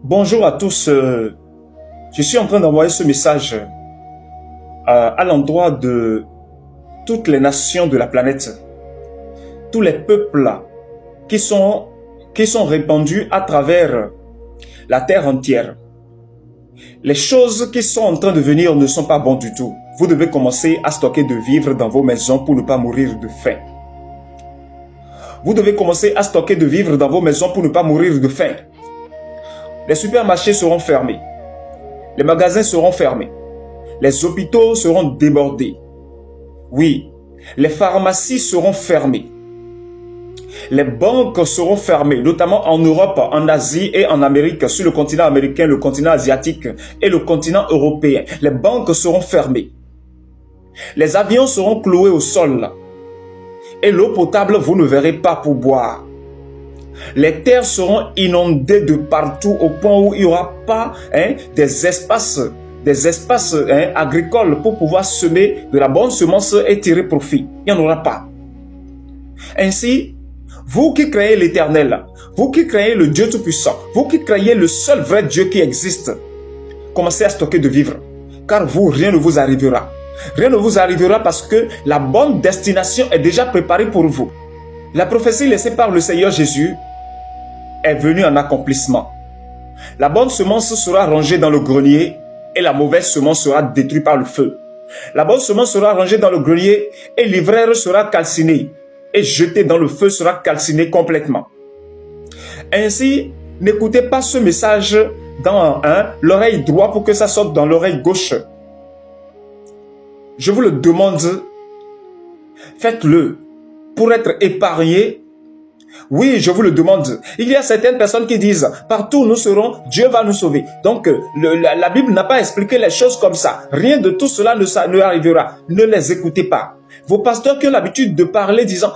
Bonjour à tous. Je suis en train d'envoyer ce message à l'endroit de toutes les nations de la planète, tous les peuples qui sont répandus à travers la terre entière. Les choses qui sont en train de venir ne sont pas bonnes du tout. Vous devez commencer à stocker de vivres dans vos maisons pour ne pas mourir de faim. Vous devez commencer à stocker de vivres dans vos maisons pour ne pas mourir de faim. Les supermarchés seront fermés. Les magasins seront fermés. Les hôpitaux seront débordés. Oui, les pharmacies seront fermées. Les banques seront fermées, notamment en Europe, en Asie et en Amérique, sur le continent américain, le continent asiatique et le continent européen. Les banques seront fermées. Les avions seront cloués au sol. Et l'eau potable, vous ne verrez pas pour boire. Les terres seront inondées de partout au point où il n'y aura pas des espaces agricoles pour pouvoir semer de la bonne semence et tirer profit. Il n'y en aura pas. Ainsi, vous qui créez l'Éternel, vous qui créez le Dieu Tout-Puissant, vous qui créez le seul vrai Dieu qui existe, commencez à stocker de vivres, car vous, rien ne vous arrivera. Rien ne vous arrivera parce que la bonne destination est déjà préparée pour vous. La prophétie laissée par le Seigneur Jésus est venue en accomplissement. La bonne semence sera rangée dans le grenier et la mauvaise semence sera détruite par le feu. La bonne semence sera rangée dans le grenier et l'ivraie sera calcinée et jetée dans le feu sera calcinée complètement. Ainsi, n'écoutez pas ce message dans l'oreille droite pour que ça sorte dans l'oreille gauche. Je vous le demande, faites-le pour être épargné. Oui, je vous le demande. Il y a certaines personnes qui disent, partout où nous serons, Dieu va nous sauver. Donc, la Bible n'a pas expliqué les choses comme ça. Rien de tout cela ne arrivera. Ne les écoutez pas. Vos pasteurs qui ont l'habitude de parler disant,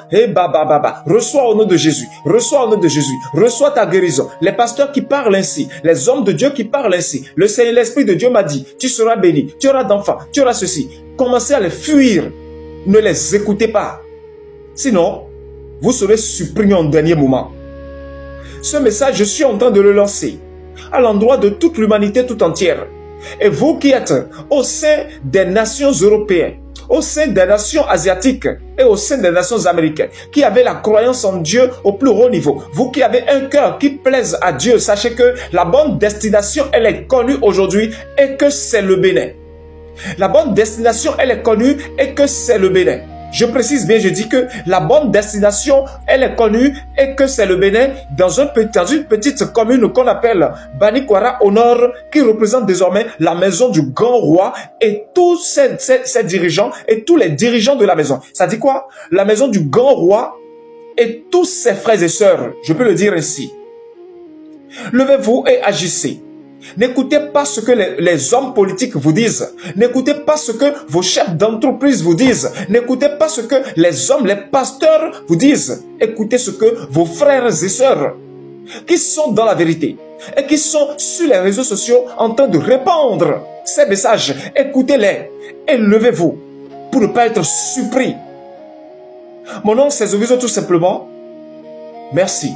reçois au nom de Jésus, reçois au nom de Jésus, reçois ta guérison. Les pasteurs qui parlent ainsi, les hommes de Dieu qui parlent ainsi, l'Esprit de Dieu m'a dit, tu seras béni, tu auras d'enfants, tu auras ceci. Commencez à les fuir. Ne les écoutez pas. Sinon, vous serez supprimé en dernier moment. Ce message, je suis en train de le lancer à l'endroit de toute l'humanité tout entière. Et vous qui êtes au sein des nations européennes, au sein des nations asiatiques et au sein des nations américaines, qui avez la croyance en Dieu au plus haut niveau, vous qui avez un cœur qui plaise à Dieu, sachez que la bonne destination, elle est connue aujourd'hui et que c'est le Bénin. La bonne destination, elle est connue et que c'est le Bénin. Je précise bien, je dis que la bonne destination, elle est connue et que c'est le Bénin dans une petite commune qu'on appelle Banikwara au nord, qui représente désormais la maison du grand roi et tous ses dirigeants et tous les dirigeants de la maison. Ça dit quoi? La maison du grand roi et tous ses frères et sœurs, je peux le dire ainsi. Levez-vous et agissez. N'écoutez pas ce que les hommes politiques vous disent. N'écoutez pas ce que vos chefs d'entreprise vous disent. N'écoutez pas ce que les hommes, les pasteurs vous disent. Écoutez ce que vos frères et sœurs qui sont dans la vérité et qui sont sur les réseaux sociaux en train de répandre ces messages. Écoutez-les et levez-vous pour ne pas être surpris. Mon nom c'est Zoviso tout simplement. Merci.